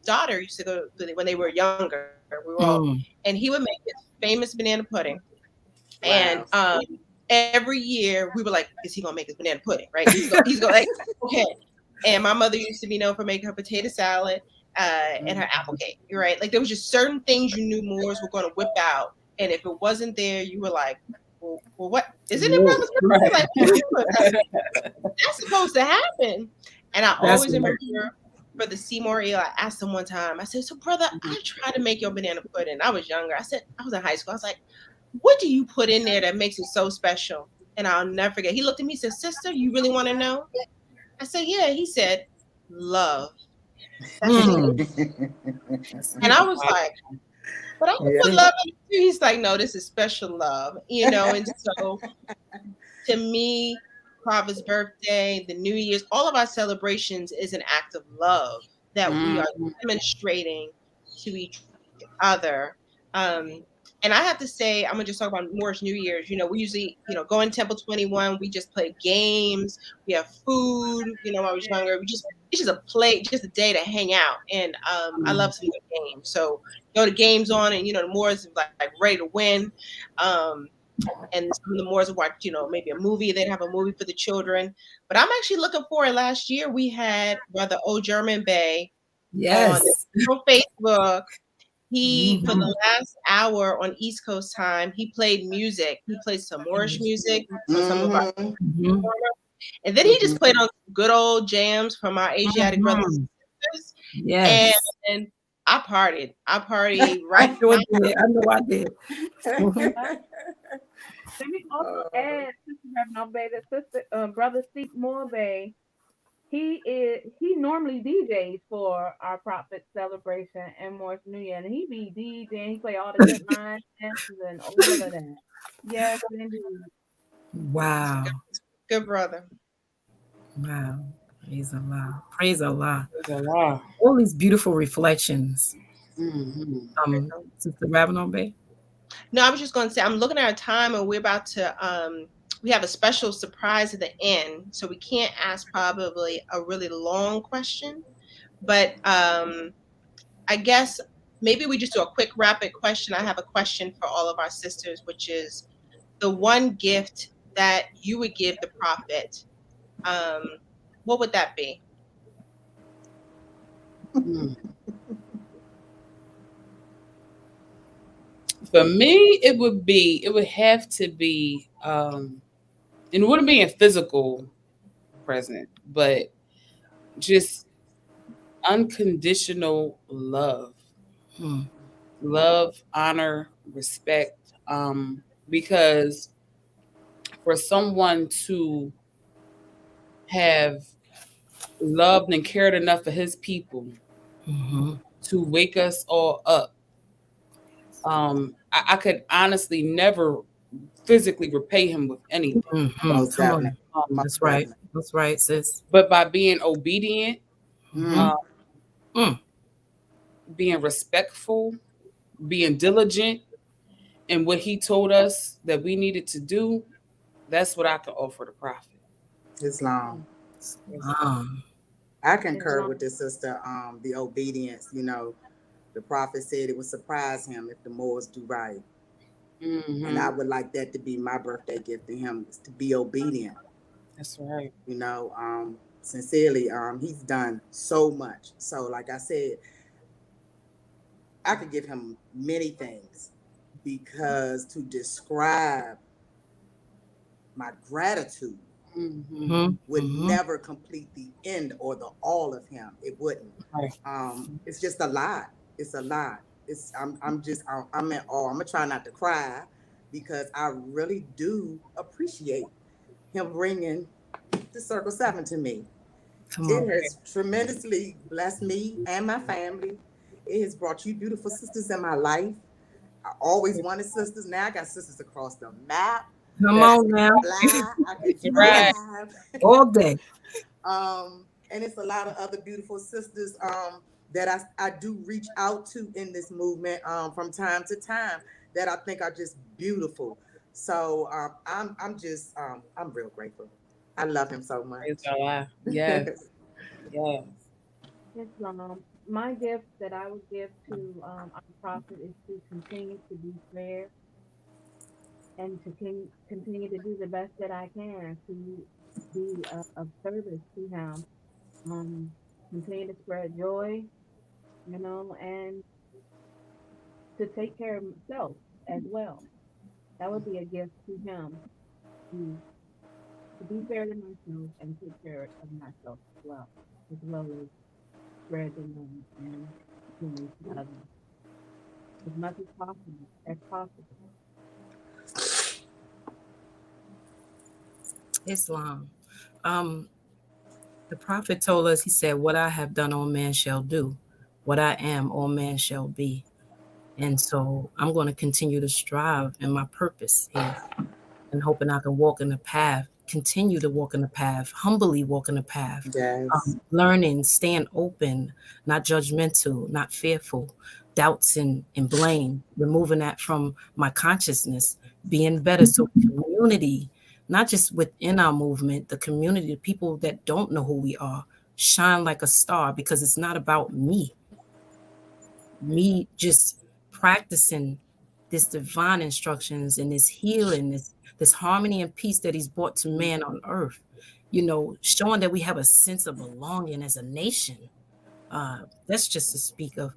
daughter used to go when they were younger. And he would make his famous banana pudding. And Wow. every year we were like, is he gonna make his banana pudding? Right? He's going like, okay. And my mother used to be known for making her potato salad and her apple cake. Right? Like there was just certain things you knew Moors were going to whip out, and if it wasn't there, you were like, well what isn't it, Whoa. brother's birthday? Right. Like what are you doing? That's supposed to happen. And I That's always right. remember Brother Seymour Eel, I asked him one time, I said, so brother, I tried to make your banana pudding. I was younger. I was in high school. I was like, what do you put in there that makes it so special? And I'll never forget. He looked at me and said, sister, you really want to know? I said, yeah. He said, love. That's it. Mm. And I was like, but I Yeah. put love in it too. He's like, no, this is special love. And so to me, Prophet's birthday, the New Year's, all of our celebrations is an act of love that we are demonstrating to each other. And I have to say, I'm gonna just talk about Moorish New Year's. We usually, go in Temple 21. We just play games. We have food. When I was younger, it's just a play, just a day to hang out. And I love some good games. So the games on, and the Moors like ready to win. Um, and some of the Moors watch, maybe a movie. They'd have a movie for the children. But I'm actually looking forward. Last year we had Brother O German Bay on Yes. Facebook. He, for Mhm. the last hour on East Coast time, he played music. He played some Moorish music from some of our, Mm-hmm. Mhm. and then he just played on good old jams from our Asiatic brothers Mhm. and sisters. Yes. And I partied. I partied right I sure now. did. I know I did. Mhm. Uh, Let me also Uh, add, Sister Reverend Obey, that Sister Brother Steve Morbay, he normally DJs for our Prophet celebration and Morris New Year, and he be DJing. He play all the good line dances and all of that. Yes, indeed. Wow. Good brother. Wow. Praise Allah. Praise Allah. There's a lot. All these beautiful reflections. Mm-hmm. Sister Ravenel Bay. No, I was just going to say, I'm looking at our time and we're about to, we have a special surprise at the end. So we can't ask probably a really long question, but I guess maybe we just do a quick rapid question. I have a question for all of our sisters, which is the one gift that you would give the prophet. Um, what would that be? Mm. For me, it would have to be, and it wouldn't be a physical present, but just unconditional love, Mm. love, honor, respect. Because for someone to have loved and cared enough for his people Mhm. to wake us all up, I could honestly never physically repay him with anything. Mhm. most Come definitely. on. Um, Most That's right. definitely. That's right, sis. but by being obedient, Mhm. um, Mm. being respectful, being diligent in what he told us that we needed to do, that's what I can offer the prophet. Islam. I concur Islam. with this sister. The obedience, the prophet said it would surprise him if the Moors do right. And I Mm-hmm. would like that to be my birthday gift to him, is to be obedient. That's right. Sincerely, he's done so much. So, like I said, I could give him many things because to describe my gratitude Mm-hmm. Mhm. would Mhm. never complete the end or the all of him. It wouldn't. Right. It's just a lot. It's a lot. I'm at awe. I'm gonna try not to cry because I really do appreciate him bringing the Circle Seven to me. Come It on. has tremendously blessed me and my family. It has brought you beautiful sisters in my life. I always wanted sisters. Now I got sisters across the map. Come I That's on can now. fly. I can right. Yes. drive. All day. And it's a lot of other beautiful sisters that I do reach out to in this movement from time to time that I think are just beautiful. So I'm real grateful. I love him so Praise much. Allah. Yes. Yes. Islam. My gift that I would give to our prophet is to continue to be fair and to continue to do the best that I can to be of service to him. Um, Continue to spread joy, and to take care of myself as well. That would be a gift to him to, to be fair to myself and take care of myself as well as spread the love and joy to others as much as possible. As possible. Islam. Um, the prophet told us, he said, what I have done, all man shall do. What I am, all man shall be. And so I'm going to continue to strive in my purpose here and hoping I can walk in the path, continue to walk in the path, humbly walk in the path, Yes. learning, staying open, not judgmental, not fearful, doubts and blame, removing that from my consciousness, being better. So community, not just within our movement, the community, the people that don't know who we are, shine like a star because it's not about me just practicing this divine instructions and this healing, this harmony and peace that he's brought to man on earth, showing that we have a sense of belonging as a nation. That's just to speak of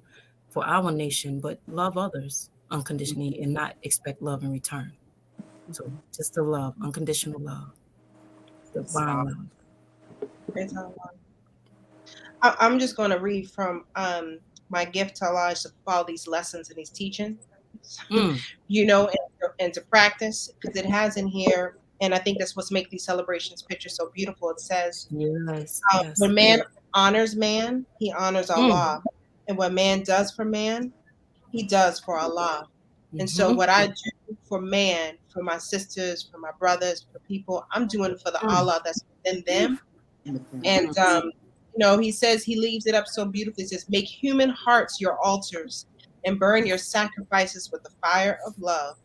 for our nation, but love others unconditionally and not expect love in return. So just the love, unconditional love, divine love. Praise Allah. I'm just going to read from my gift to Allah is to follow these lessons and these teachings, Mm, and to practice because it has in here. And I think that's what's make these celebrations pictures so beautiful. It says, yes, yes. when man honors man, he honors Mm, Allah. And what man does for man, he does for Allah. And so mm-hmm, what I do for man, for my sisters, for my brothers, for people, I'm doing for the mm, Allah that's within them. And mm-hmm. he says he leaves it up so beautifully. He says, make human hearts your altars and burn your sacrifices with the fire of love.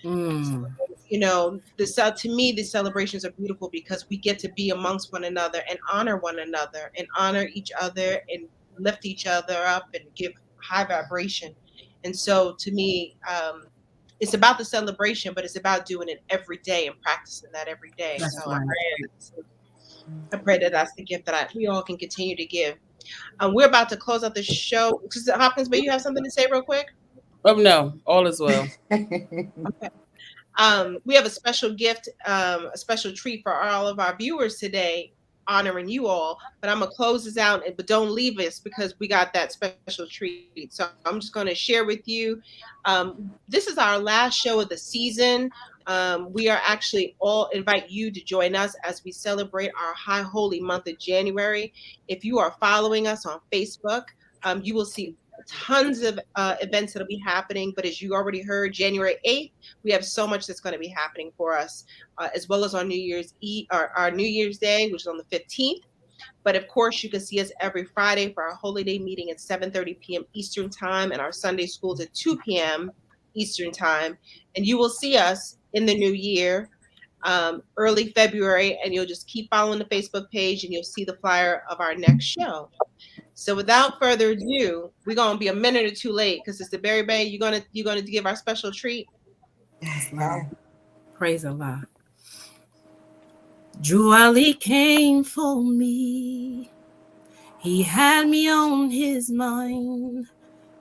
Mm, To me, the celebrations are beautiful because we get to be amongst one another and honor one another and honor each other and lift each other up and give high vibration. And so to me, it's about the celebration, but it's about doing it every day and practicing that every day. So that's right. I pray that that's the gift that we all can continue to give. We're about to close out the show. Hopkins, but you have something to say real quick? Oh no, all is well. Okay. We have a special gift, a special treat for all of our viewers today, honoring you all. But I'm gonna close this out, but don't leave us because we got that special treat. So I'm just gonna share with you. This is our last show of the season. We are actually all invite you to join us as we celebrate our high holy month of January. If you are following us on Facebook, you will see tons of events that'll be happening. But as you already heard, January 8th, we have so much that's going to be happening for us, as well as on New Year's Eve, our New Year's Day, which is on the 15th. But of course, you can see us every Friday for our Holy Day meeting at 7:30 p.m. Eastern Time and our Sunday schools at 2 p.m. Eastern Time. And you will see us in the new year, early February, and you'll just keep following the Facebook page and you'll see the flyer of our next show. So without further ado, we're gonna be a minute or two late because it's the Berry Bay. You're gonna give our special treat. Islam. Praise Allah. Drew Ali came for me. He had me on his mind.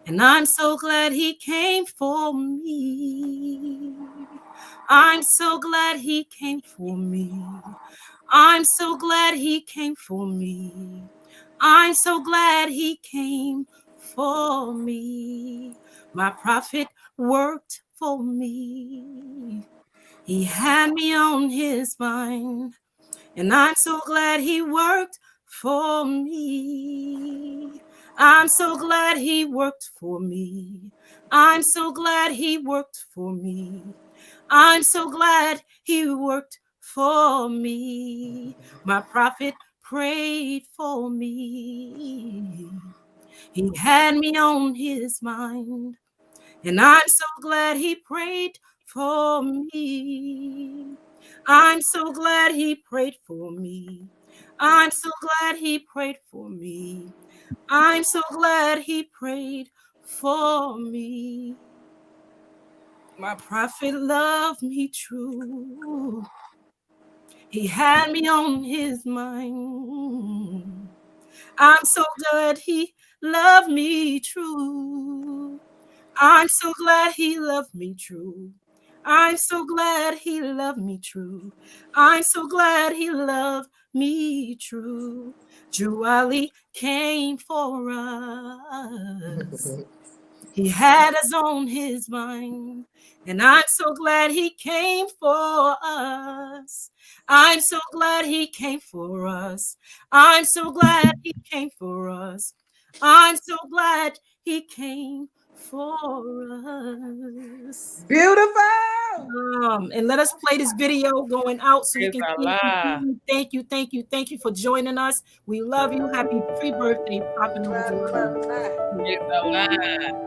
And I'm so glad he came for me. I'm so glad he came for me. I'm so glad he came for me. I'm so glad he came for me. My prophet worked for me. He had me on his mind, and I'm so glad he worked for me. I'm so glad he worked for me. I'm so glad he worked for me. I'm so glad he worked for me. My prophet prayed for me. He had me on his mind, and I'm so glad he prayed for me. I'm so glad he prayed for me. I'm so glad he prayed for me. I'm so glad he prayed for me. My prophet loved me true. He had me on his mind. I'm so glad he loved me true. I'm so glad he loved me true. I'm so glad he loved me true. I'm so glad he loved me true. Juali came for us. He had us on his mind, and I'm so glad he came for us. I'm so glad he came for us. I'm so glad he came for us. I'm so glad he came for us. Beautiful. And let us play this video going out so we Praise can Allah. thank you, thank you, thank you for joining us. We love you. Happy pre-birthday, Papa Noble Joy. Praise Allah.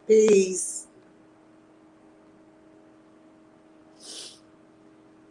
Peace.